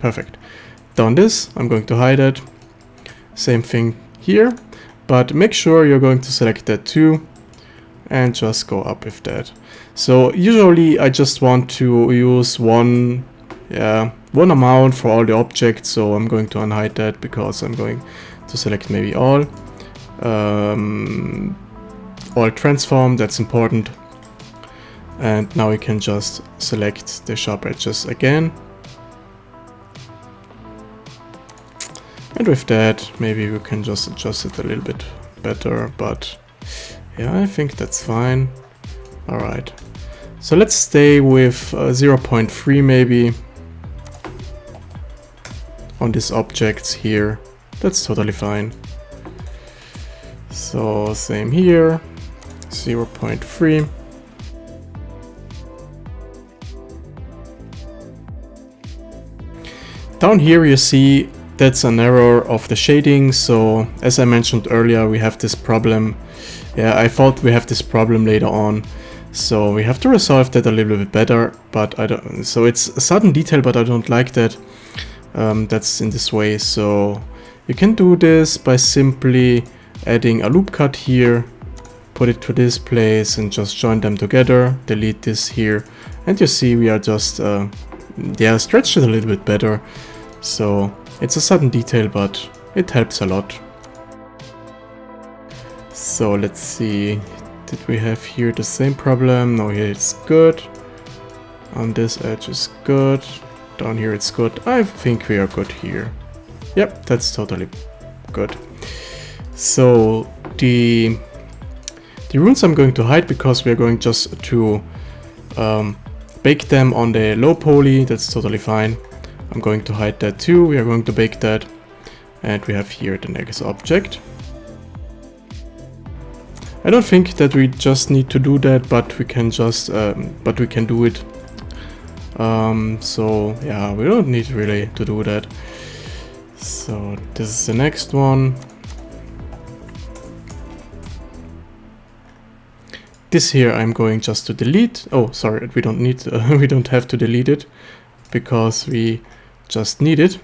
Perfect. Done this, I'm going to hide it. Same thing here, but make sure you're going to select that too and just go up with that. So usually I just want to use one amount for all the objects, so I'm going to unhide that because I'm going to select maybe all transform, that's important. And now we can just select the sharp edges again. And with that, maybe we can just adjust it a little bit better, but yeah, I think that's fine. Alright, so let's stay with 0.3 maybe on these objects here. That's totally fine. So same here, 0.3. Down here you see that's an error of the shading. So as I mentioned earlier, we have this problem. Yeah, I thought we have this problem later on. So we have to resolve that a little bit better, but I don't, so it's a sudden detail, but I don't like that. That's in this way. So you can do this by simply adding a loop cut here, put it to this place and just join them together, delete this here, and you see we are just stretched it a little bit better. So it's a sudden detail, but it helps a lot. So let's see, did we have here the same problem? No, here it's good. On this edge is good. Down here it's good. I think we are good here. Yep, that's totally good. So the runes I'm going to hide because we are going just to bake them on the low poly. That's totally fine. I'm going to hide that too. We are going to bake that. And we have here the next object. I don't think that we just need to do that, but we can just, but we can do it. So yeah, we don't need really to do that. So this is the next one. This here I'm going just to delete. Oh, sorry, we don't need, we don't have to delete it because we just need it.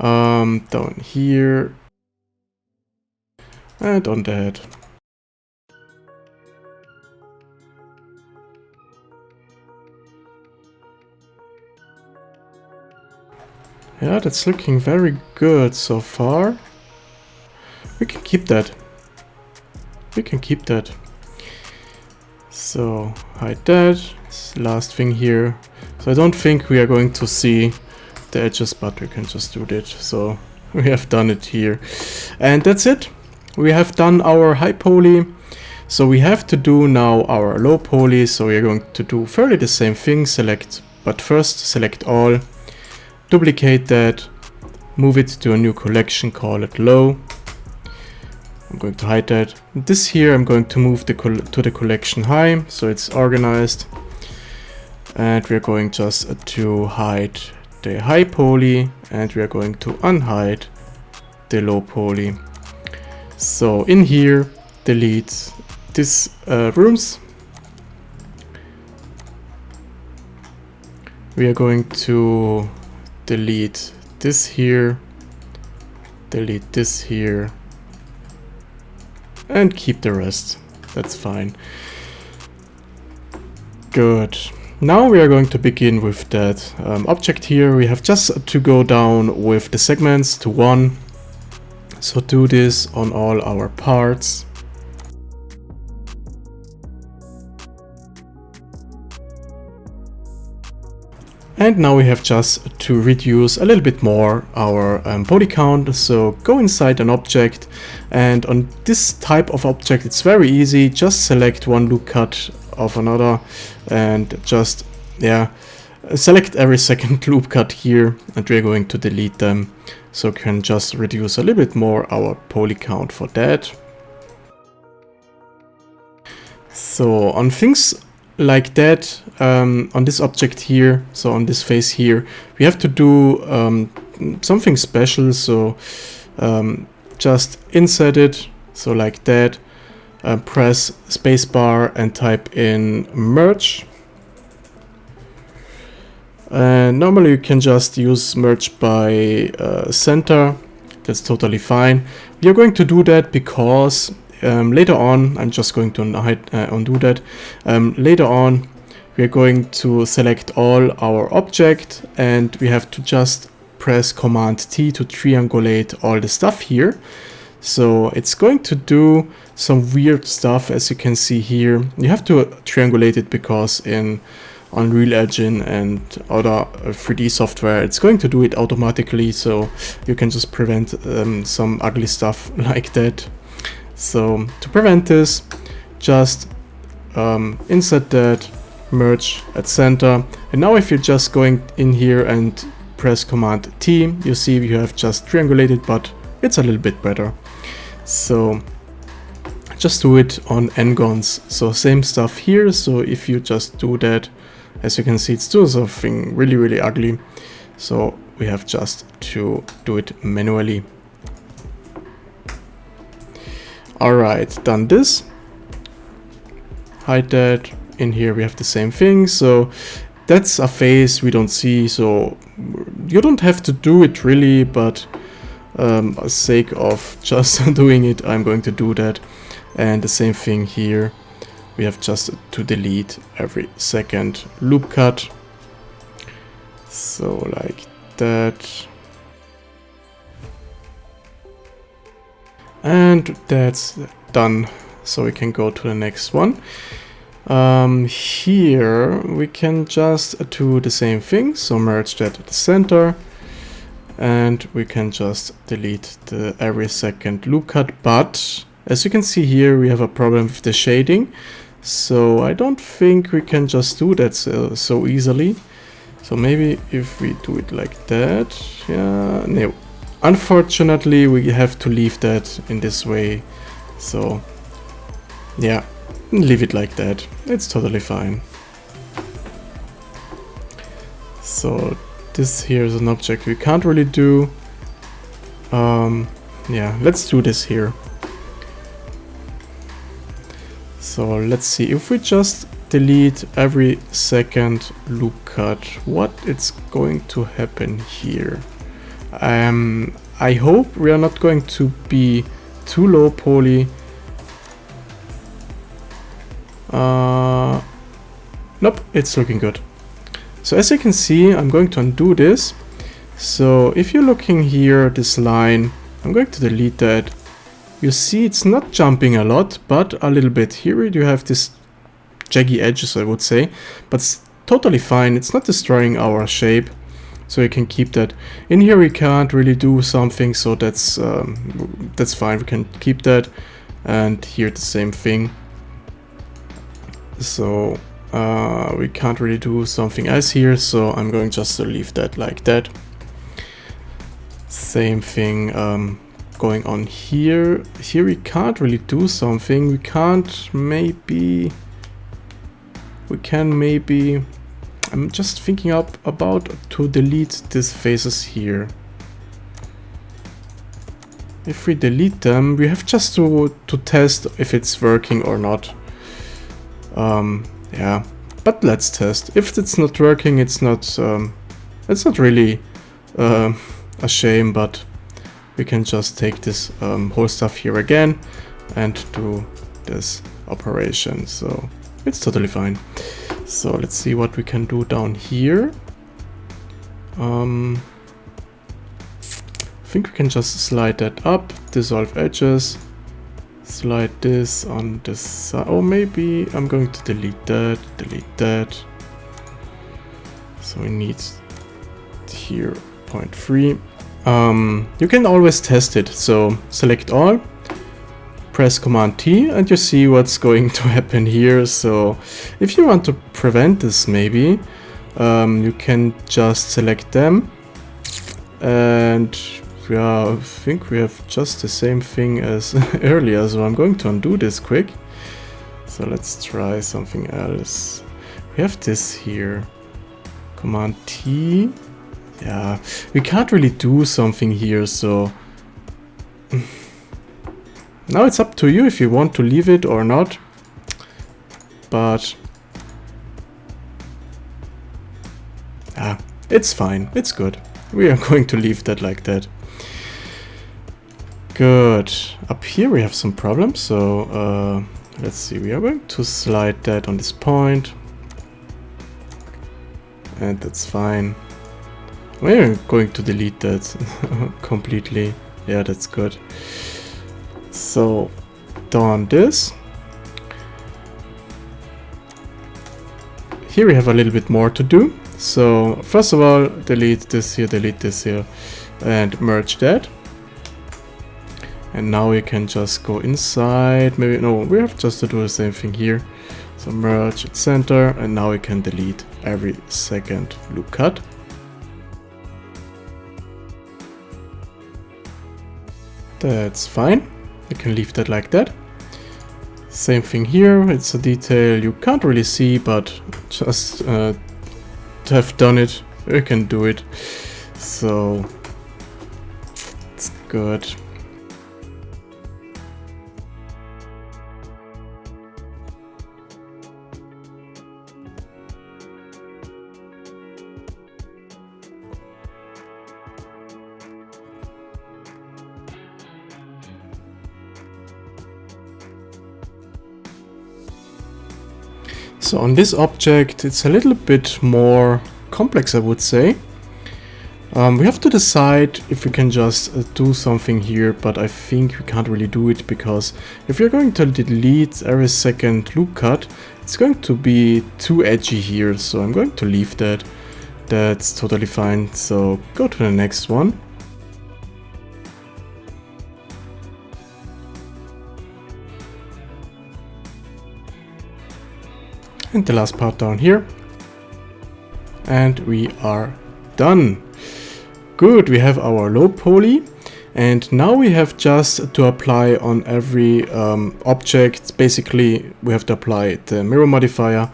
Down here and on that. Yeah, that's looking very good so far. We can keep that. We can keep that. So hide that. Last thing here. So I don't think we are going to see the edges, but we can just do that. So we have done it here. And that's it. We have done our high poly. So we have to do now our low poly. So we are going to do fairly the same thing. Select, but first select all. Duplicate that. Move it to a new collection. Call it low. I'm going to hide that. This here I'm going to move to the collection high, so it's organized. And we're going just to hide the high poly, and we are going to unhide the low poly. So in here, delete this rooms. We are going to delete this here, delete this here, and keep the rest. That's fine. Good. Now we are going to begin with that object here. We have just to go down with the segments to 1. So do this on all our parts. And now we have just to reduce a little bit more our poly count. So go inside an object, and on this type of object it's very easy. Just select one loop cut of another and just select every second loop cut here, and we're going to delete them. So can just reduce a little bit more our poly count for that. So on things like that, on this object here, so on this face here, we have to do something special. So just insert it, so like that, press spacebar and type in merge. And normally you can just use merge by center. That's totally fine. We are going to do that because later on, I'm just going to undo that. Later on, we are going to select all our object, and we have to just press Command T to triangulate all the stuff here. So it's going to do some weird stuff, as you can see here. You have to triangulate it because in Unreal Engine and other 3D software, it's going to do it automatically, so you can just prevent some ugly stuff like that. So to prevent this, just insert that, merge at center, and now if you're just going in here and press Command T, you see you have just triangulated, but it's a little bit better. So just do it on n-gons. So same stuff here. So if you just do that, as you can see, it's doing something really ugly. So we have just to do it manually. Alright, done this. Hide that. In here we have the same thing. So that's a face we don't see. So you don't have to do it really, but for sake of just doing it, I'm going to do that. And the same thing here. We have just to delete every second loop cut. So like that. And that's done. So we can go to the next one. Here we can just do the same thing. So merge that at the center. And we can just delete the every second loop cut. But as you can see here, we have a problem with the shading. So I don't think we can just do that so easily. So maybe if we do it like that, yeah, no. Unfortunately, we have to leave that in this way. So yeah, leave it like that. It's totally fine. So this here is an object we can't really do. Yeah, let's do this here. So let's see if we just delete every second loop cut, what it's going to happen here. I hope we are not going to be too low poly. Nope, it's looking good. So as you can see, I'm going to undo this. So if you're looking here, this line, I'm going to delete that. You see it's not jumping a lot, but a little bit. Here you have this jaggy edges, I would say, but it's totally fine. It's not destroying our shape, so you can keep that. In here we can't really do something, so that's fine. We can keep that, and here the same thing. So we can't really do something else here, so I'm going just to leave that like that. Same thing going on here. Here we can't really do something. We can maybe, I'm just thinking about to delete these faces here. If we delete them, we have just to test if it's working or not. Yeah, but let's test. If it's not working, it's not really a shame, but we can just take this whole stuff here again and do this operation. So it's totally fine. So let's see what we can do down here. I think we can just slide that up, dissolve edges, slide this on this side. Oh, maybe I'm going to delete that. So we need here 0.3. You can always test it. So select all, press Command T, and you see what's going to happen here. So if you want to prevent this, maybe you can just select them, and yeah, I think we have just the same thing as earlier. So I'm going to undo this quick. So let's try something else. We have this here, Command T. Yeah, we can't really do something here, so now it's up to you if you want to leave it or not. But It's fine. It's good. We are going to leave that like that. Good. Up here we have some problems. So let's see. We are going to slide that on this point. And that's fine. We're going to delete that completely. Yeah, that's good. So done this. Here we have a little bit more to do. So first of all, delete this here, and merge that. And now we can just go inside. Maybe, no, we have just to do the same thing here. So merge at center, and now we can delete every second loop cut. That's fine. You can leave that like that. Same thing here. It's a detail you can't really see, but just to have done it, you can do it. So it's good. So on this object, it's a little bit more complex, I would say. We have to decide if we can just do something here, but I think we can't really do it, because if you're going to delete every second loop cut, it's going to be too edgy here, so I'm going to leave that. That's totally fine. So go to the next one. And the last part down here. And we are done. Good, we have our low poly. And now we have just to apply on every object. Basically, we have to apply the mirror modifier.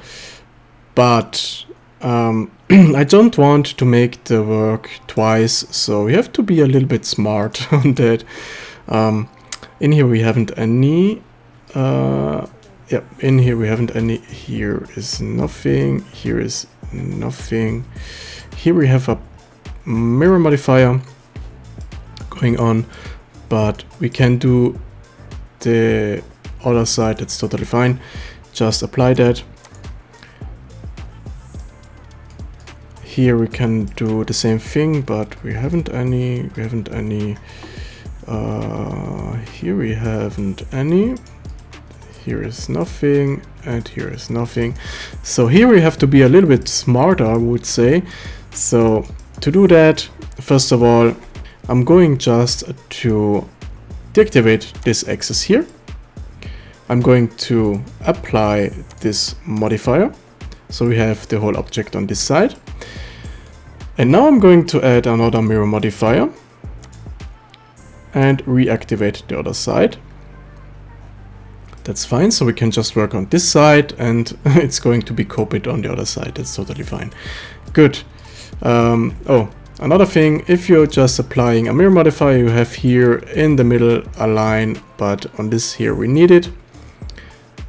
But I don't want to make the work twice. So we have to be a little bit smart on that. In here we haven't any. Yep, in here we haven't any. Here is nothing. Here is nothing. Here we have a mirror modifier going on, but we can do the other side. That's totally fine. Just apply that. Here we can do the same thing, but we haven't any. We haven't any. Here we haven't any. Here is nothing, and here is nothing. So here we have to be a little bit smarter, I would say. So to do that, first of all, I'm going just to deactivate this axis here. I'm going to apply this modifier. So we have the whole object on this side. And now I'm going to add another mirror modifier and reactivate the other side. That's fine, so we can just work on this side and it's going to be copied on the other side. That's totally fine. Good. Oh, another thing, if you're just applying a mirror modifier, you have here in the middle a line, but on this here we need it.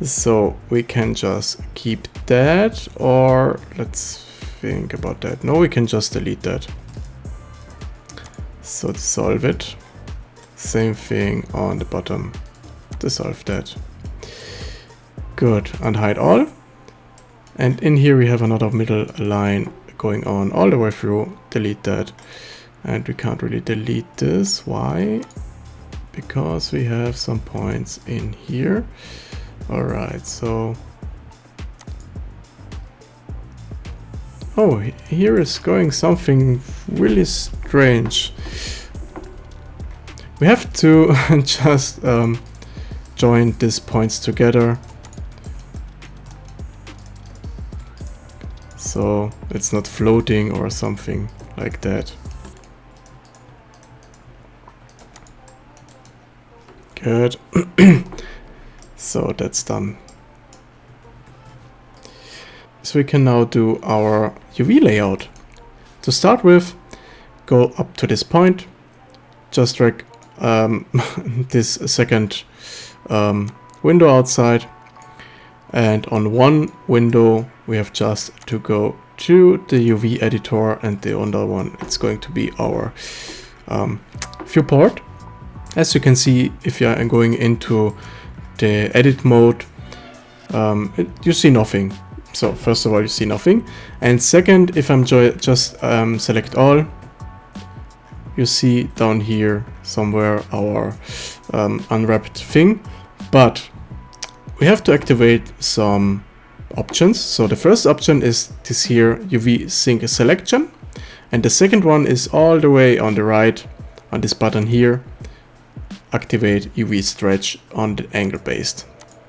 So we can just keep that, or let's think about that. No, we can just delete that. So dissolve it. Same thing on the bottom. Dissolve that. Good, and hide all. And in here we have another middle line going on all the way through. Delete that. And we can't really delete this. Why? Because we have some points in here. Alright, so... Oh, here is going something really strange. We have to just join these points together. So it's not floating or something like that. Good. So that's done. So we can now do our UV layout. To start with, go up to this point, just drag this second window outside, And on one window, we have just to go to the UV editor, and the other one, it's going to be our viewport. As you can see, if you are going into the edit mode, you see nothing. So first of all, you see nothing. And second, if I'm just select all, you see down here somewhere our unwrapped thing. But we have to activate some options. So the first option is this here UV sync selection. And the second one is all the way on the right on this button here. Activate UV stretch on the angle based.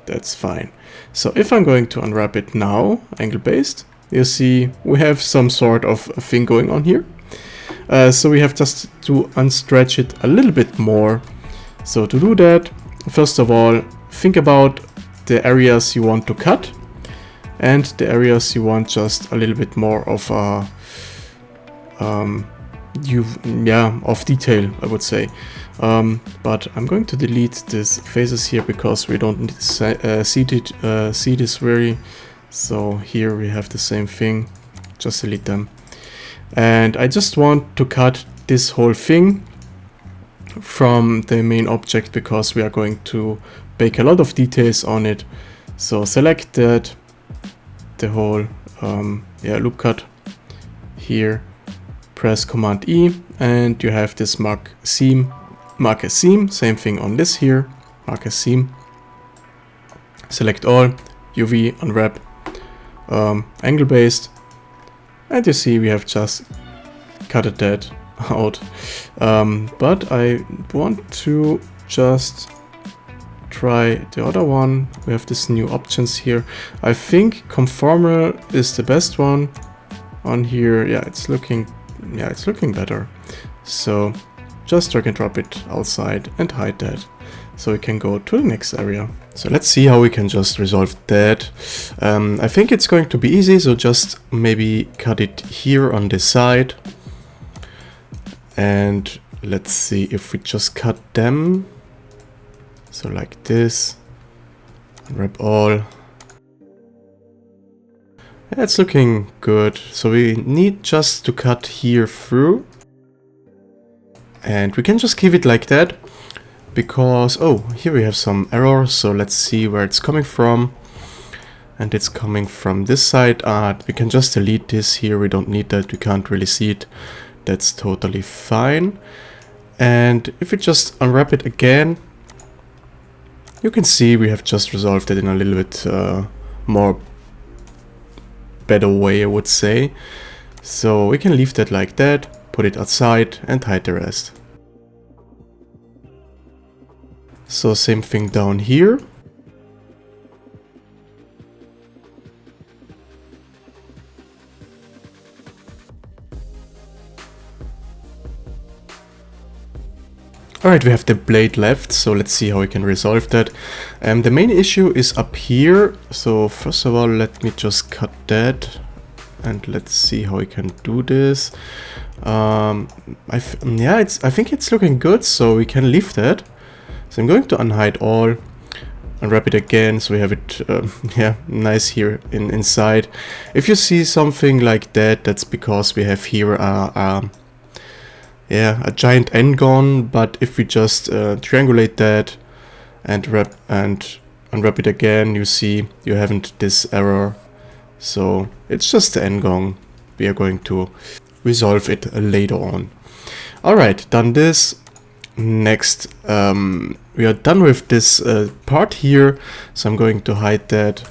That's fine. So if I'm going to unwrap it now, angle based, you see we have some sort of thing going on here. So we have just to unstretch it a little bit more. So to do that, first of all, think about the areas you want to cut and the areas you want just a little bit more of a of detail, I would say. But I'm going to delete these faces here because we don't see this very. So here we have the same thing. Just delete them. And I just want to cut this whole thing from the main object because we are going to bake a lot of details on it. So select that, the whole loop cut here. Press Command E, and you have this mark as seam. Same thing on this here, mark as seam. Select all, UV, unwrap, angle based, and you see we have just cutted that out. But I want to just try the other one. We have this new options here. I think conformal is the best one on here. Yeah, it's looking better. So just drag and drop it outside and hide that. So we can go to the next area. So let's see how we can just resolve that. I think it's going to be easy. So just maybe cut it here on this side. And let's see if we just cut them. So like this, unwrap all. It's looking good. So we need just to cut here through. And we can just keep it like that. Because, oh, here we have some errors. So let's see where it's coming from. And it's coming from this side. We can just delete this here. We don't need that. We can't really see it. That's totally fine. And if we just unwrap it again, you can see we have just resolved it in a little bit more better way, I would say. So we can leave that like that, put it outside and hide the rest. So same thing down here. Alright, we have the blade left, so let's see how we can resolve that. The main issue is up here, so first of all let me just cut that and let's see how we can do this. I think it's looking good, so we can leave that. So I'm going to unhide all, unwrap it again, so we have it nice here inside. If you see something like that, that's because we have here a giant n-gon, but if we just triangulate that and unwrap it again, you see you haven't this error. So it's just the n-gon. We are going to resolve it later on. Alright, done this. Next, we are done with this part here, so I'm going to hide that.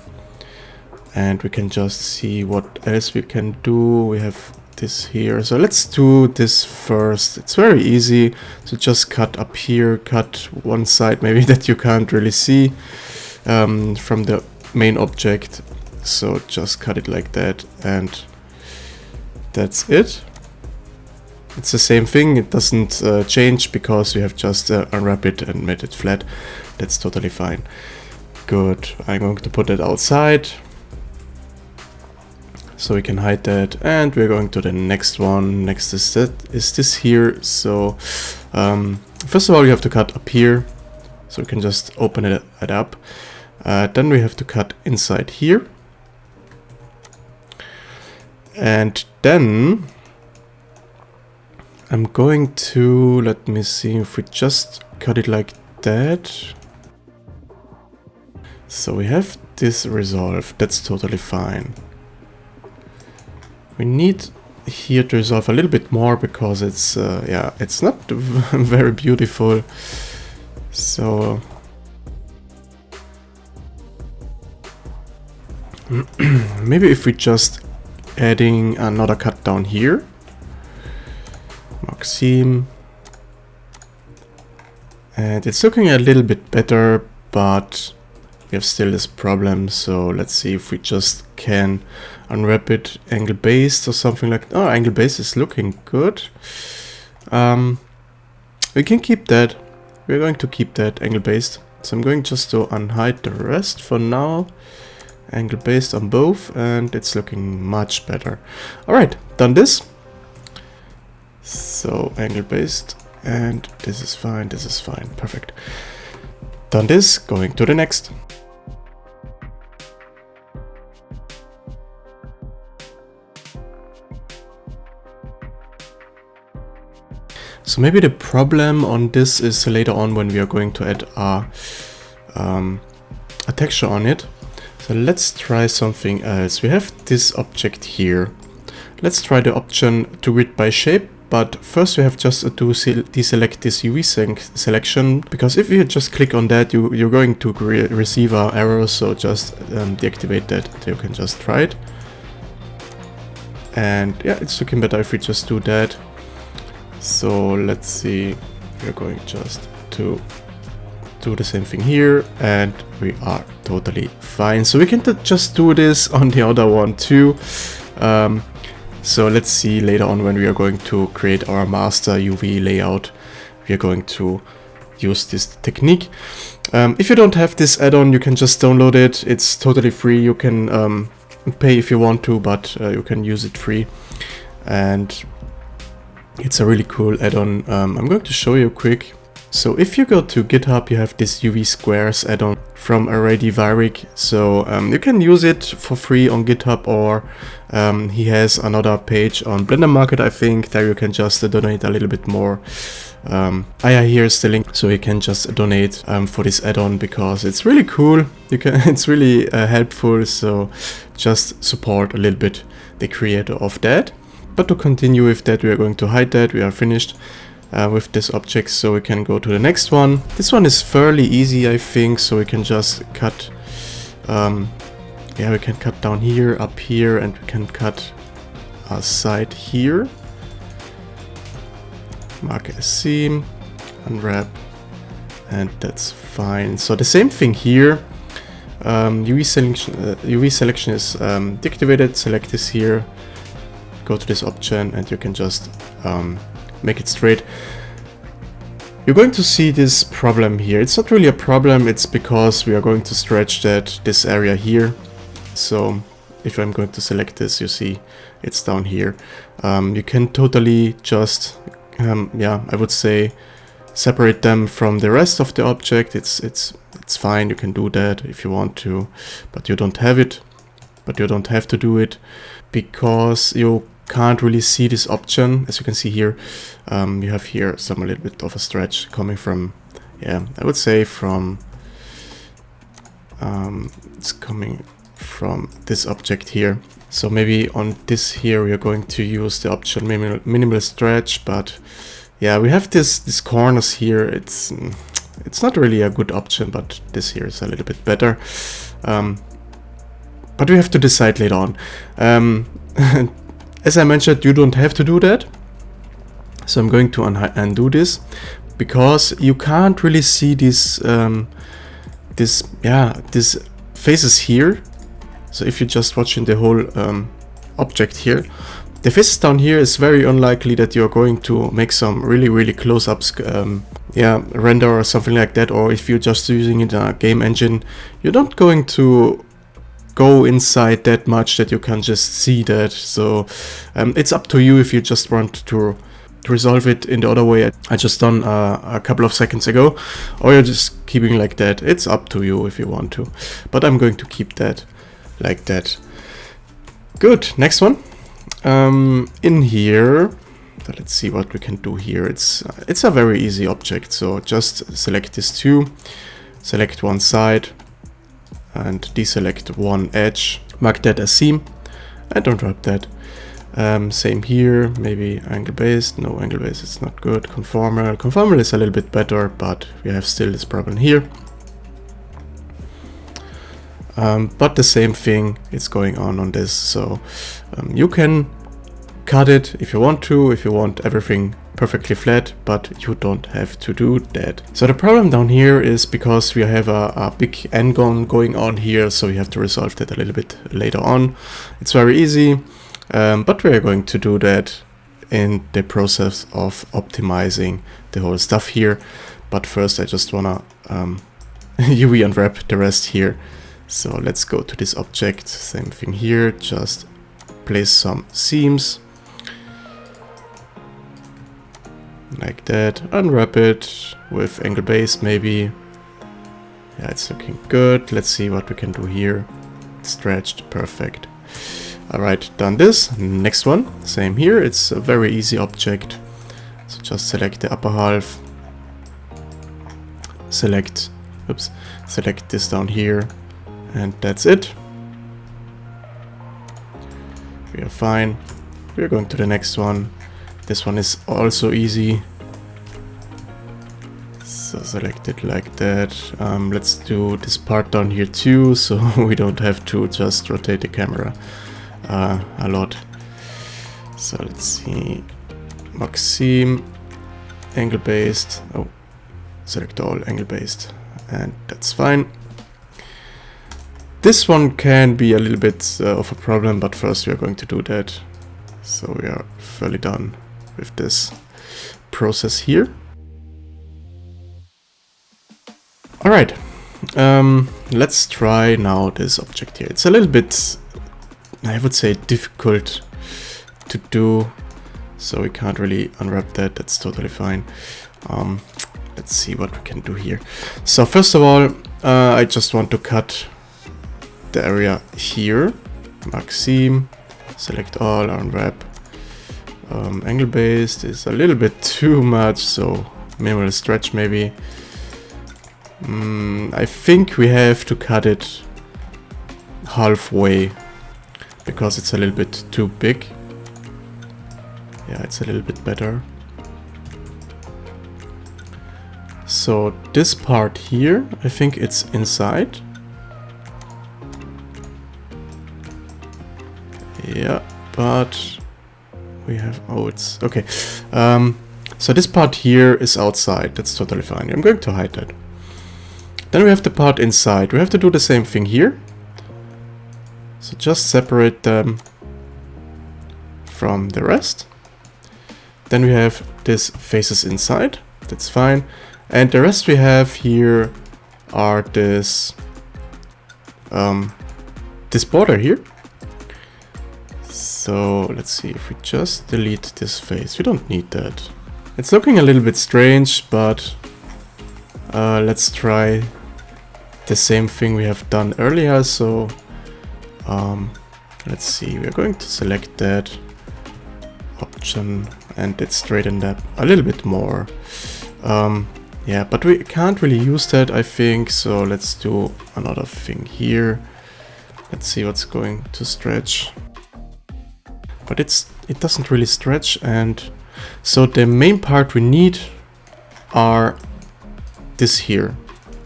And we can just see what else we can do. We have this here, so let's do this first. It's very easy, so just cut up here, cut one side maybe that you can't really see from the main object. So just cut it like that, and that's it. It's the same thing, it doesn't change because we have just unwrapped it and made it flat. That's totally fine. Good, I'm going to put it outside so we can hide that, and we're going to the next one. Next is this here. So first of all you have to cut up here, so we can just open it up. Then we have to cut inside here. And then I'm going to, let me see if we just cut it like that. So we have this resolved, that's totally fine. We need here to resolve a little bit more because it's, yeah, it's not very beautiful. So maybe if we just adding another cut down here. Maxime. And it's looking a little bit better, but we have still this problem. So let's see if we just can unwrap it angle based or something like that. Oh, angle based is looking good. We can keep that. We're going to keep that angle based. So I'm going just to unhide the rest for now. Angle based on both, and it's looking much better. Alright, done this. So angle based, and this is fine, perfect. Done this, going to the next. So maybe the problem on this is later on when we are going to add a texture on it. So let's try something else. We have this object here. Let's try the option to grid by shape, but first we have just to deselect this UV selection, because if you just click on that, you're going to receive an error, so just deactivate that. You can just try it. And yeah, it's looking better if we just do that. So let's see, we're going just to do the same thing here, and we are totally fine. So we can just do this on the other one too. So let's see later on when we are going to create our master UV layout, we are going to use this technique. If you don't have this add-on, you can just download it. It's totally free. You can pay if you want to, but you can use it free. And it's a really cool add-on. I'm going to show you quick. So if you go to GitHub, you have this UV Squares add-on from ArrayDVARIC. So you can use it for free on GitHub, or he has another page on Blender Market, I think. There you can just donate a little bit more. Here's the link, so you can just donate for this add-on because it's really cool. It's really helpful. So just support a little bit the creator of that. But to continue with that, we are going to hide that. We are finished with this object, so we can go to the next one. This one is fairly easy, I think, so we can just cut, yeah, we can cut down here, up here, and we can cut a side here. Mark a seam, unwrap, and that's fine. So the same thing here. UV selection is deactivated. Select this here, go to this option, and you can just make it straight. You're going to see this problem here. It's not really a problem, it's because we are going to stretch this area here. So if I'm going to select this, you see it's down here. You can totally just, yeah, I would say separate them from the rest of the object. It's fine, you can do that if you want to, but you don't have it. But you don't have to do it because you can't really see this option. As you can see here, you have here a little bit of a stretch coming from, yeah, I would say from, it's coming from this object here. So maybe on this here we are going to use the option minimal stretch, but yeah, we have these corners here. It's not really a good option, but this here is a little bit better. But we have to decide later on. As I mentioned, you don't have to do that. So I'm going to undo this because you can't really see these these faces here. So if you're just watching the whole object here, the faces down here is very unlikely that you're going to make some really close-ups, render or something like that. Or if you're just using it in a game engine, you're not going to go inside that much that you can just see that. So it's up to you if you just want to resolve it in the other way I just done a couple of seconds ago, or you're just keeping like that. It's up to you if you want to, but I'm going to keep that like that. Good. Next one. In here, let's see what we can do here. It's a very easy object, so just select this two, select one side and deselect one edge, mark that as seam and unwrap that. Same here, maybe angle based. No, angle based is not good. Conformal. Conformal is a little bit better, but we have still this problem here. But the same thing is going on this. So you can cut it if you want to, if you want everything perfectly flat, but you don't have to do that. So the problem down here is because we have a big n-gon going on here, so we have to resolve that a little bit later on. It's very easy. But we're going to do that in the process of optimizing the whole stuff here. But first I just wanna UV unwrap the rest here. So let's go to this object, same thing here, just place some seams. Like that, unwrap it with angle base maybe. Yeah, it's looking good. Let's see what we can do here. Stretched, perfect. Alright, done this. Next one, same here. It's a very easy object. So just select the upper half. Select this down here. And that's it. We are fine. We're going to the next one. This one is also easy. So select it like that. Let's do this part down here too, so we don't have to just rotate the camera a lot. So let's see, max seam, angle based. Oh, select all, angle based, and that's fine. This one can be a little bit of a problem, but first we are going to do that. So we are fairly done with this process here. All right, let's try now this object here. It's a little bit, I would say, difficult to do, so we can't really unwrap that. That's totally fine. Let's see what we can do here. So first of all, I just want to cut the area here. Mark seam, select all, unwrap. Angle based is a little bit too much, so minimal stretch maybe. I think we have to cut it halfway because it's a little bit too big. Yeah, it's a little bit better. So this part here, I think it's inside. Yeah, but we have, oh, it's okay. So this part here is outside. That's totally fine. I'm going to hide that. Then we have the part inside. We have to do the same thing here. So just separate them from the rest. Then we have this faces inside. That's fine. And the rest we have here are this border here. So let's see if we just delete this face. We don't need that. It's looking a little bit strange, but let's try the same thing we have done earlier. So let's see, we're going to select that option and let's straighten that a little bit more. Yeah, but we can't really use that, I think, so let's do another thing here. Let's see what's going to stretch. But it doesn't really stretch, and so the main part we need are this here.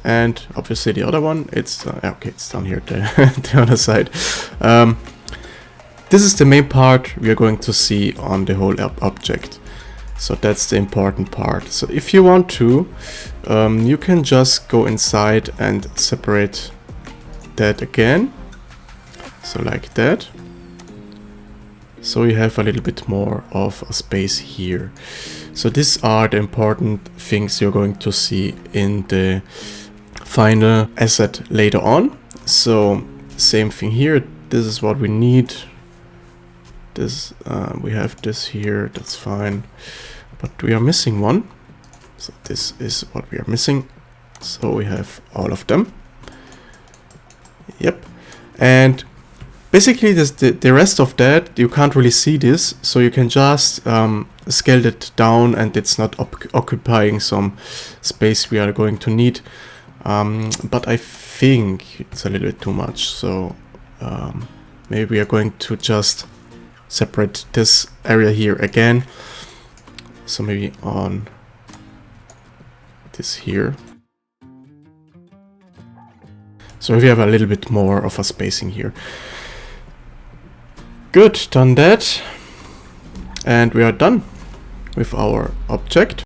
And obviously the other one, it's okay, it's down here, the other side. This is the main part we are going to see on the whole object. So that's the important part. So if you want to, you can just go inside and separate that again. So like that. So you have a little bit more of a space here. So these are the important things you're going to see in the final asset later on. So same thing here. This is what we need. This we have this here. That's fine. but we are missing one. So this is what we are missing. So we have all of them. Yep. And basically the rest of that, you can't really see this. So you can just scale it down, and it's not occupying some space we are going to need. But I think it's a little bit too much. So maybe we are going to just separate this area here again. So maybe on this here. So we have a little bit more of a spacing here. Good, done that. And we are done with our object.